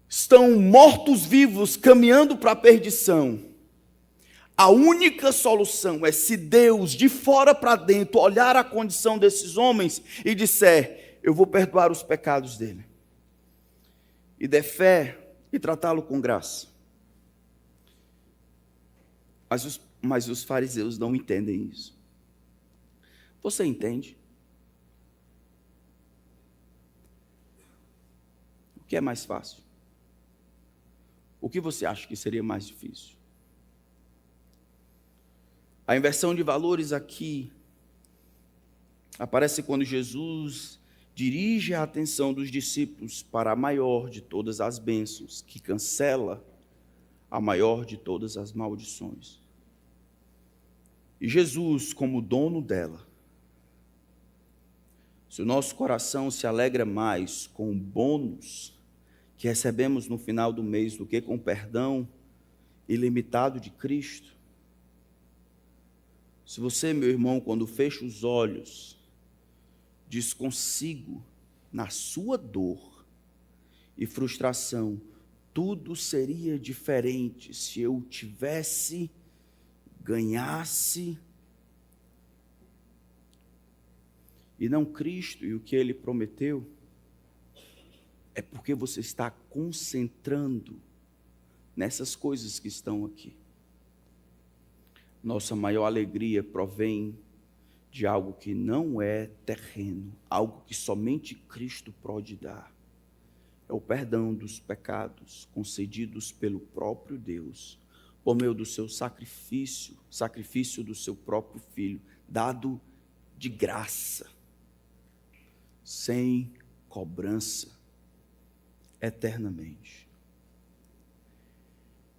Estão mortos-vivos, caminhando para a perdição. A única solução é se Deus, de fora para dentro, olhar a condição desses homens e disser: eu vou perdoar os pecados dele, e der fé e tratá-lo com graça. Mas os fariseus não entendem isso. Você entende? O que é mais fácil? O que você acha que seria mais difícil? A inversão de valores aqui aparece quando Jesus dirige a atenção dos discípulos para a maior de todas as bênçãos, que cancela a maior de todas as maldições. E Jesus, como dono dela, se o nosso coração se alegra mais com o bônus que recebemos no final do mês do que com o perdão ilimitado de Cristo, se você, meu irmão, quando fecha os olhos, diz consigo, na sua dor e frustração, tudo seria diferente se eu ganhasse, e não Cristo e o que Ele prometeu, é porque você está concentrando nessas coisas que estão aqui. Nossa maior alegria provém de algo que não é terreno, algo que somente Cristo pode dar. É o perdão dos pecados concedidos pelo próprio Deus, por meio do seu sacrifício do seu próprio Filho, dado de graça, sem cobrança, eternamente.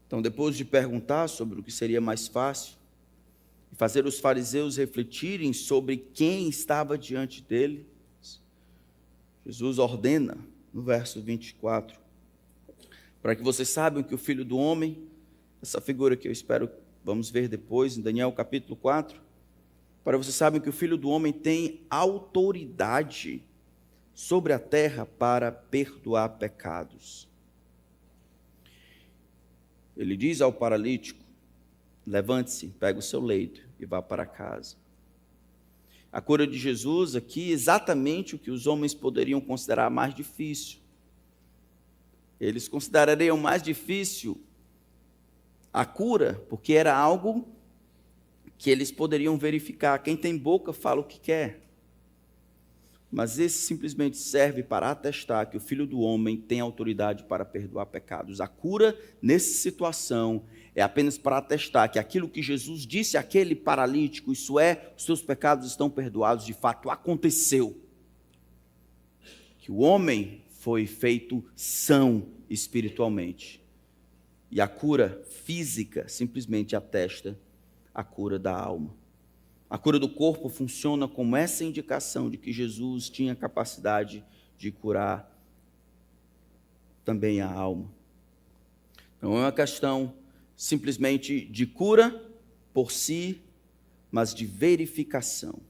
Então, depois de perguntar sobre o que seria mais fácil, e fazer os fariseus refletirem sobre quem estava diante deles, Jesus ordena, no verso 24, para que vocês saibam que o Filho do Homem, essa figura que eu espero, vamos ver depois, em Daniel capítulo 4, para que vocês saibam que o Filho do Homem tem autoridade sobre a terra para perdoar pecados. Ele diz ao paralítico: levante-se, pega o seu leito e vá para casa. A cura de Jesus aqui, exatamente o que os homens poderiam considerar mais difícil. Eles considerariam mais difícil a cura, porque era algo que eles poderiam verificar. Quem tem boca fala o que quer. Mas esse simplesmente serve para atestar que o Filho do Homem tem autoridade para perdoar pecados. A cura, nessa situação, é apenas para atestar que aquilo que Jesus disse àquele paralítico, isso é, os seus pecados estão perdoados, de fato aconteceu. Que o homem foi feito são espiritualmente. E a cura física simplesmente atesta a cura da alma. A cura do corpo funciona como essa indicação de que Jesus tinha capacidade de curar também a alma. Não é uma questão simplesmente de cura por si, mas de verificação.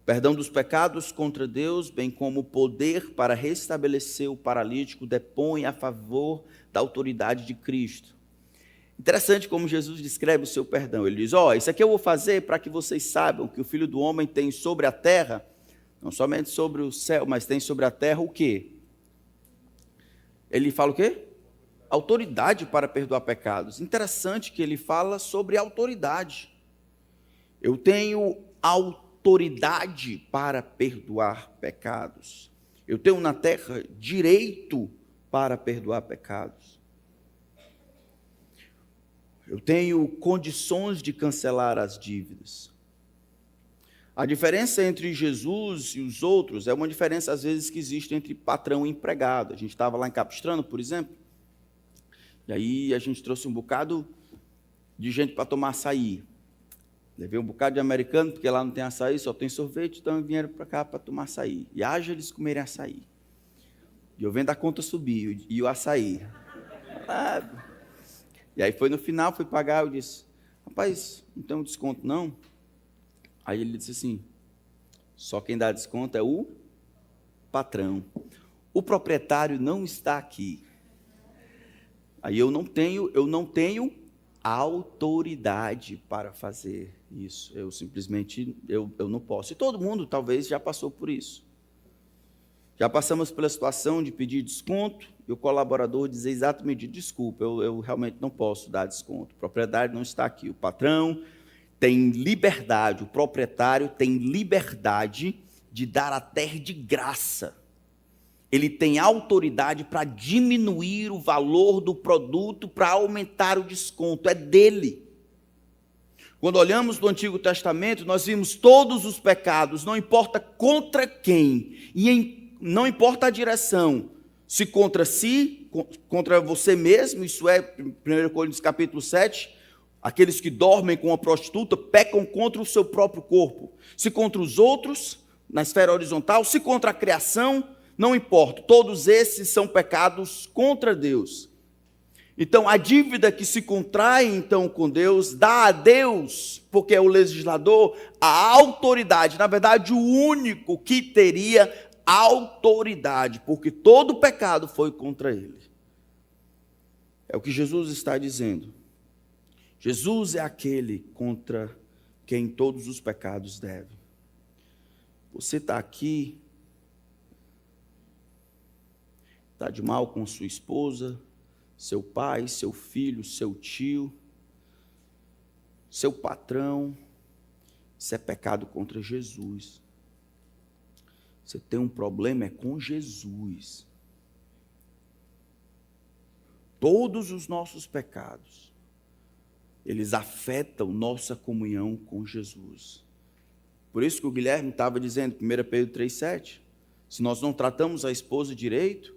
O perdão dos pecados contra Deus, bem como o poder para restabelecer o paralítico, depõe a favor da autoridade de Cristo. Interessante como Jesus descreve o seu perdão. Ele diz: isso aqui eu vou fazer para que vocês saibam que o Filho do Homem tem sobre a terra, não somente sobre o céu, mas tem sobre a terra o quê? Ele fala o quê? Autoridade para perdoar pecados. Interessante que ele fala sobre autoridade. Eu tenho autoridade para perdoar pecados. Eu tenho na terra direito para perdoar pecados. Eu tenho condições de cancelar as dívidas. A diferença entre Jesus e os outros é uma diferença, às vezes, que existe entre patrão e empregado. A gente estava lá em Capistrano, por exemplo, e aí a gente trouxe um bocado de gente para tomar açaí. Levei um bocado de americano, porque lá não tem açaí, só tem sorvete, então vieram para cá para tomar açaí. E haja eles comerem açaí. E eu vendo a conta subir, e o açaí. E aí foi no final, fui pagar, eu disse: rapaz, não tem um desconto não? Aí ele disse assim: só quem dá desconto é o patrão. O proprietário não está aqui. Aí eu não tenho autoridade para fazer isso. Eu simplesmente, eu não posso. E todo mundo talvez já passou por isso. Já passamos pela situação de pedir desconto e o colaborador dizer exatamente: desculpa, eu realmente não posso dar desconto. O proprietário não está aqui. O patrão tem liberdade, o proprietário tem liberdade de dar a terra de graça. Ele tem autoridade para diminuir o valor do produto, para aumentar o desconto. É dele. Quando olhamos no Antigo Testamento, nós vimos todos os pecados, não importa contra quem, e em não importa a direção, se contra si, contra você mesmo, isso é 1 Coríntios capítulo 7, aqueles que dormem com a prostituta pecam contra o seu próprio corpo. Se contra os outros, na esfera horizontal, se contra a criação, não importa. Todos esses são pecados contra Deus. Então, a dívida que se contrai então com Deus, dá a Deus, porque é o legislador, a autoridade, na verdade, o único que teria autoridade, porque todo pecado foi contra ele. É o que Jesus está dizendo. Jesus é aquele contra quem todos os pecados devem. Você está aqui, está de mal com sua esposa, seu pai, seu filho, seu tio, seu patrão, isso é pecado contra Jesus. Você tem um problema é com Jesus. Todos os nossos pecados, eles afetam nossa comunhão com Jesus. Por isso que o Guilherme estava dizendo, 1 Pedro 3,7, se nós não tratamos a esposa direito,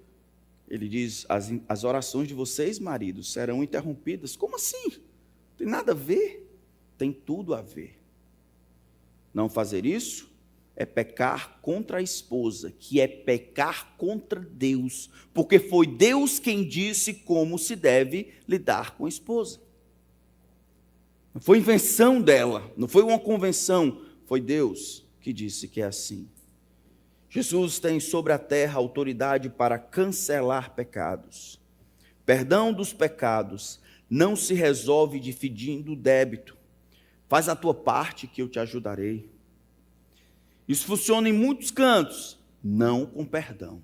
ele diz, as orações de vocês, maridos, serão interrompidas. Como assim? Não tem nada a ver? Tem tudo a ver. Não fazer isso é pecar contra a esposa, que é pecar contra Deus, porque foi Deus quem disse como se deve lidar com a esposa. Não foi invenção dela, não foi uma convenção, foi Deus que disse que é assim. Jesus tem sobre a terra autoridade para cancelar pecados. Perdão dos pecados não se resolve dividindo o débito. Faz a tua parte que eu te ajudarei. Isso funciona em muitos cantos, não com perdão.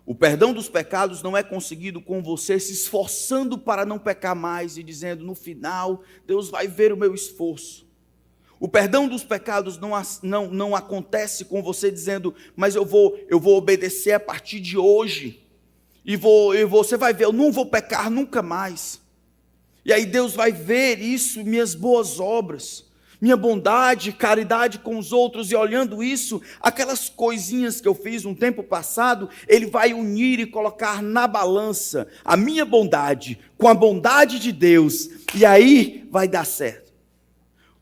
O perdão dos pecados não é conseguido com você se esforçando para não pecar mais e dizendo, no final, Deus vai ver o meu esforço. O perdão dos pecados não acontece com você dizendo, mas eu vou obedecer a partir de hoje. E você vai ver, eu não vou pecar nunca mais. E aí Deus vai ver isso, minhas boas obras, minha bondade, caridade com os outros, e olhando isso, aquelas coisinhas que eu fiz um tempo passado, Ele vai unir e colocar na balança a minha bondade com a bondade de Deus, e aí vai dar certo.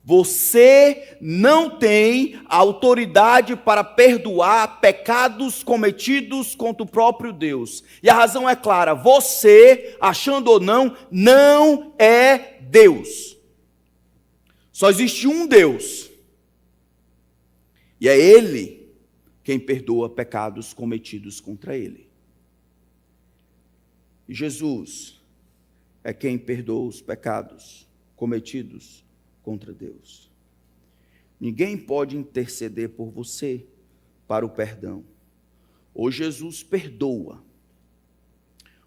Você não tem autoridade para perdoar pecados cometidos contra o próprio Deus. E a razão é clara, você, achando ou não, não é Deus. Só existe um Deus. E é Ele quem perdoa pecados cometidos contra Ele. E Jesus é quem perdoa os pecados cometidos contra Deus. Ninguém pode interceder por você para o perdão. Ou Jesus perdoa,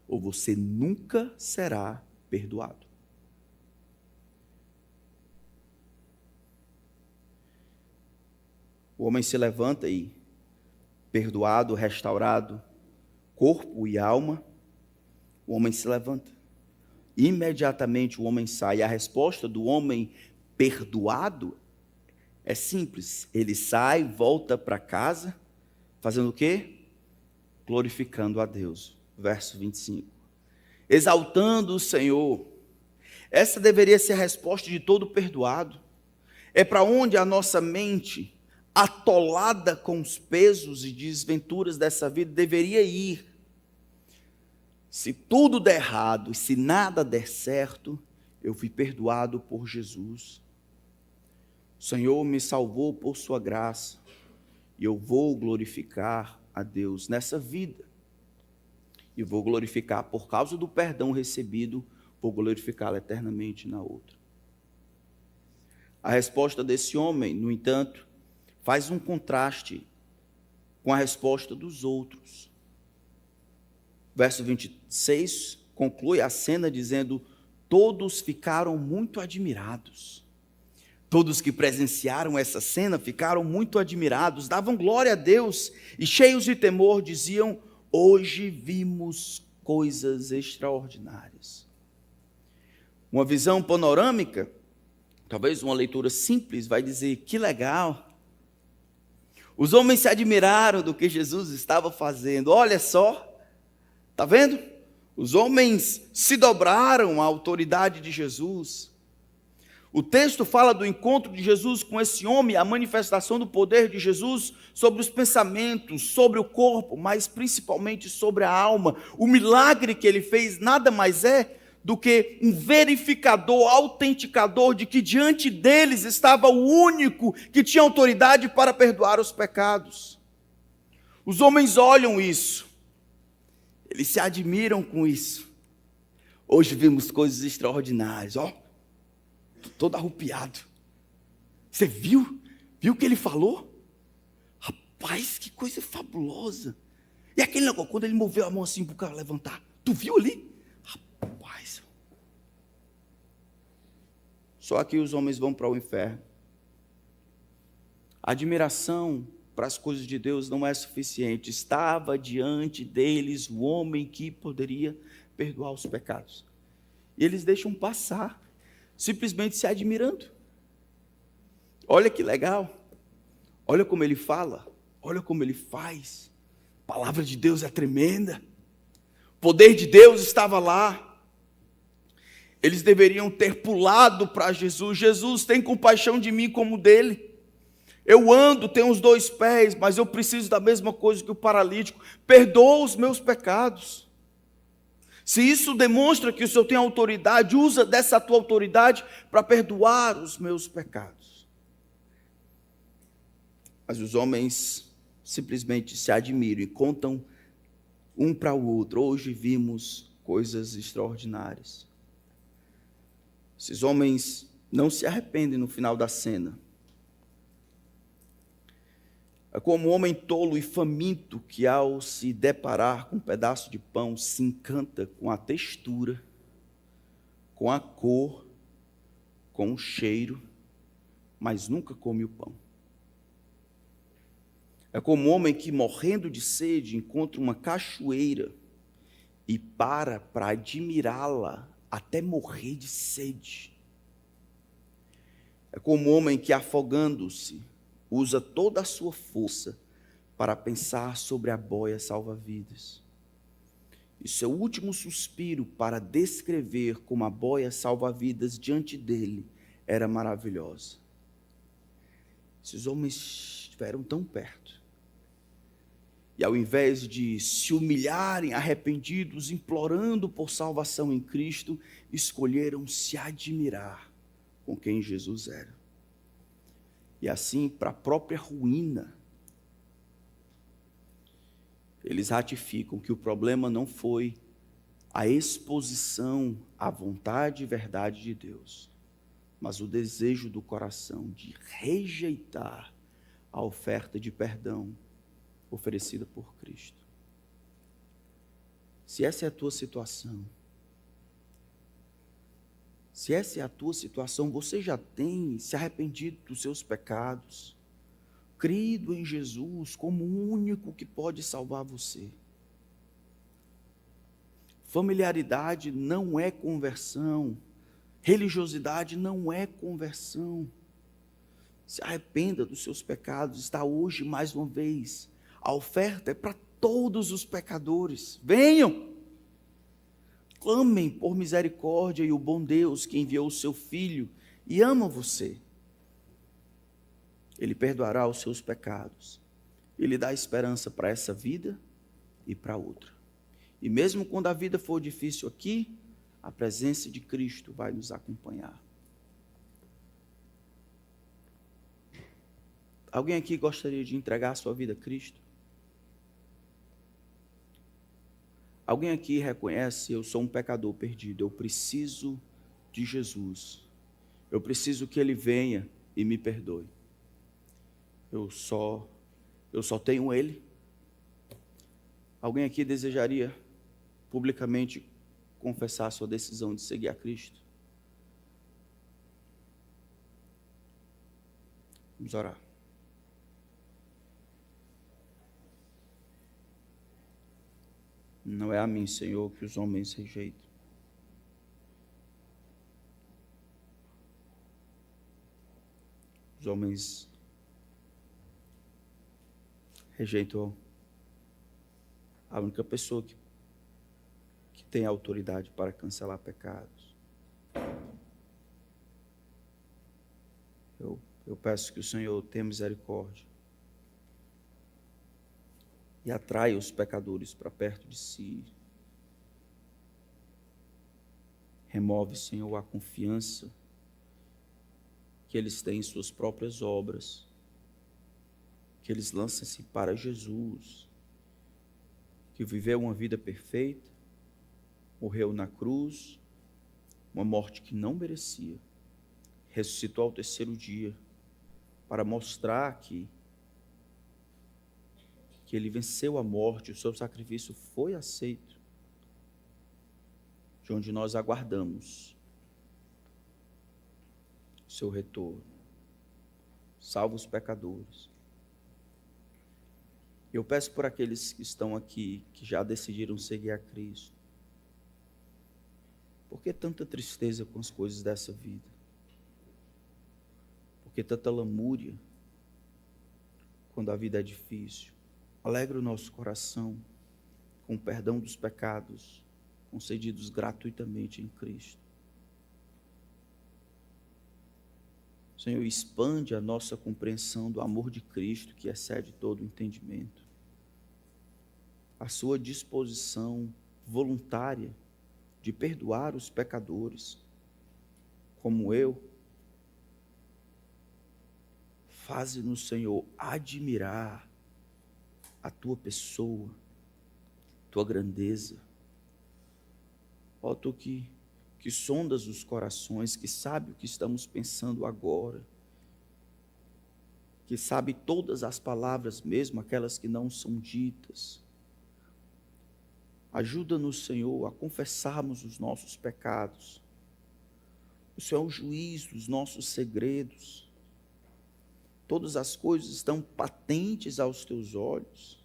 ou você nunca será perdoado. O homem se levanta e, perdoado, restaurado, corpo e alma, o homem se levanta. Imediatamente o homem sai. A resposta do homem perdoado é simples. Ele sai, volta para casa, fazendo o quê? Glorificando a Deus. Verso 25. Exaltando o Senhor. Essa deveria ser a resposta de todo perdoado. É para onde a nossa mente, atolada com os pesos e desventuras dessa vida, deveria ir. Se tudo der errado e se nada der certo, eu fui perdoado por Jesus. O Senhor me salvou por sua graça e eu vou glorificar a Deus nessa vida. E vou glorificar por causa do perdão recebido, vou glorificá-lo eternamente na outra. A resposta desse homem, no entanto, faz um contraste com a resposta dos outros. Verso 26 conclui a cena dizendo, todos ficaram muito admirados. Todos que presenciaram essa cena ficaram muito admirados, davam glória a Deus e cheios de temor diziam, hoje vimos coisas extraordinárias. Uma visão panorâmica, talvez uma leitura simples, vai dizer, que legal. Os homens se admiraram do que Jesus estava fazendo. Olha só, está vendo? Os homens se dobraram à autoridade de Jesus. O texto fala do encontro de Jesus com esse homem, a manifestação do poder de Jesus sobre os pensamentos, sobre o corpo, mas principalmente sobre a alma. O milagre que ele fez nada mais é do que um verificador, autenticador de que diante deles estava o único que tinha autoridade para perdoar os pecados. Os homens olham isso, eles se admiram com isso. Hoje vimos coisas extraordinárias, ó. Todo arrupiado. Você viu? Viu o que ele falou? Rapaz, que coisa fabulosa. E aquele negócio, quando ele moveu a mão assim para o cara levantar, tu viu ali? Rapaz. Só que os homens vão para o inferno. A admiração para as coisas de Deus não é suficiente. Estava diante deles o homem que poderia perdoar os pecados. E eles deixam passar, simplesmente se admirando. Olha que legal, olha como ele fala, olha como ele faz. A palavra de Deus é tremenda, o poder de Deus estava lá. Eles deveriam ter pulado para Jesus. Jesus, tem compaixão de mim como dele. Eu ando, tenho os 2 pés, mas eu preciso da mesma coisa que o paralítico. Perdoa os meus pecados. Se isso demonstra que o Senhor tem autoridade, usa dessa tua autoridade para perdoar os meus pecados. Mas os homens simplesmente se admiram e contam um para o outro. Hoje vimos coisas extraordinárias. Esses homens não se arrependem no final da cena. É como um homem tolo e faminto que, ao se deparar com um pedaço de pão, se encanta com a textura, com a cor, com o cheiro, mas nunca come o pão. É como um homem que, morrendo de sede, encontra uma cachoeira e para admirá-la até morrer de sede. É como um homem que, afogando-se, usa toda a sua força para pensar sobre a boia salva-vidas. E seu último suspiro para descrever como a boia salva-vidas diante dele era maravilhosa. Esses homens estiveram tão perto. E ao invés de se humilharem, arrependidos, implorando por salvação em Cristo, escolheram se admirar com quem Jesus era. E assim, para a própria ruína, eles ratificam que o problema não foi a exposição à vontade e verdade de Deus, mas o desejo do coração de rejeitar a oferta de perdão oferecida por Cristo. Se essa é a tua situação, se essa é a tua situação, você já tem se arrependido dos seus pecados, crido em Jesus como o único que pode salvar você. Familiaridade não é conversão, religiosidade não é conversão. Se arrependa dos seus pecados, está hoje mais uma vez. A oferta é para todos os pecadores. Venham! Clamem por misericórdia e o bom Deus que enviou o seu Filho e ama você. Ele perdoará os seus pecados. Ele dá esperança para essa vida e para outra. E mesmo quando a vida for difícil aqui, a presença de Cristo vai nos acompanhar. Alguém aqui gostaria de entregar a sua vida a Cristo? Alguém aqui reconhece: eu sou um pecador perdido, eu preciso de Jesus. Eu preciso que Ele venha e me perdoe. Eu só tenho Ele. Alguém aqui desejaria publicamente confessar a sua decisão de seguir a Cristo? Vamos orar. Não é a mim, Senhor, que os homens rejeitam. Os homens rejeitou a única pessoa que tem autoridade para cancelar pecados. Eu peço que o Senhor tenha misericórdia e atraia os pecadores para perto de si. Remove, Senhor, a confiança que eles têm em suas próprias obras, que eles lancem-se para Jesus, que viveu uma vida perfeita, morreu na cruz, uma morte que não merecia, ressuscitou ao terceiro dia, para mostrar que ele venceu a morte, o seu sacrifício foi aceito, de onde nós aguardamos o seu retorno. Salva os pecadores. Eu peço por aqueles que estão aqui, que já decidiram seguir a Cristo. Por que tanta tristeza com as coisas dessa vida? Por que tanta lamúria quando a vida é difícil? Alegra o nosso coração com o perdão dos pecados concedidos gratuitamente em Cristo. Senhor, expande a nossa compreensão do amor de Cristo, que excede todo o entendimento. A sua disposição voluntária de perdoar os pecadores, como eu. Faze-nos, Senhor, admirar a tua pessoa, tua grandeza. Ó, tu que sondas os corações, que sabe o que estamos pensando agora, que sabe todas as palavras, mesmo aquelas que não são ditas. Ajuda-nos, Senhor, a confessarmos os nossos pecados. O Senhor é o juiz dos nossos segredos. Todas as coisas estão patentes aos teus olhos.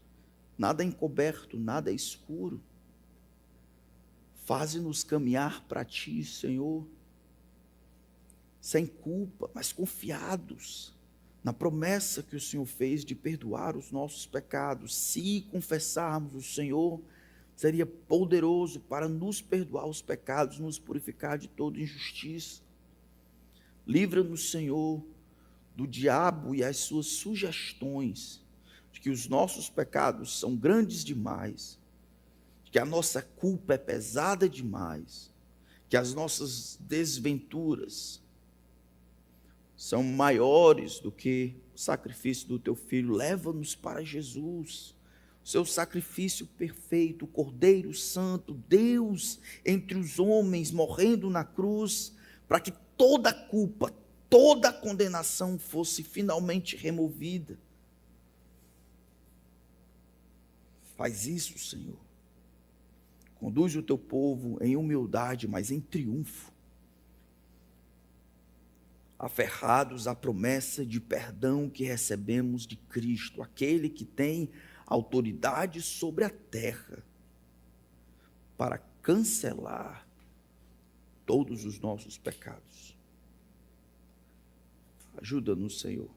Nada é encoberto, nada é escuro. Faze-nos caminhar para ti, Senhor, sem culpa, mas confiados na promessa que o Senhor fez de perdoar os nossos pecados. Se confessarmos, o Senhor seria poderoso para nos perdoar os pecados, nos purificar de toda injustiça. Livra-nos, Senhor, do diabo e as suas sugestões de que os nossos pecados são grandes demais, de que a nossa culpa é pesada demais, que as nossas desventuras são maiores do que o sacrifício do teu Filho. Leva-nos para Jesus, o seu sacrifício perfeito, o Cordeiro Santo, Deus entre os homens, morrendo na cruz, para que toda a culpa, toda a condenação fosse finalmente removida. Faz isso, Senhor. Conduz o teu povo em humildade, mas em triunfo, aferrados à promessa de perdão que recebemos de Cristo, aquele que tem autoridade sobre a terra para cancelar todos os nossos pecados. Ajuda-nos, Senhor.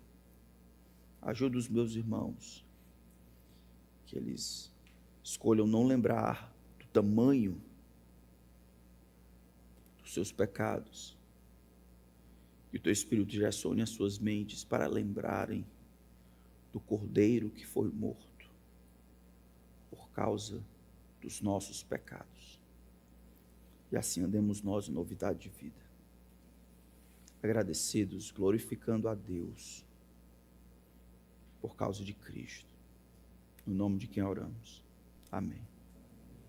Ajuda os meus irmãos, que eles escolham não lembrar do tamanho dos seus pecados, que o teu Espírito direcione as suas mentes para lembrarem do Cordeiro que foi morto por causa dos nossos pecados. E assim andemos nós em novidade de vida, agradecidos, glorificando a Deus por causa de Cristo, no nome de quem oramos. Amém.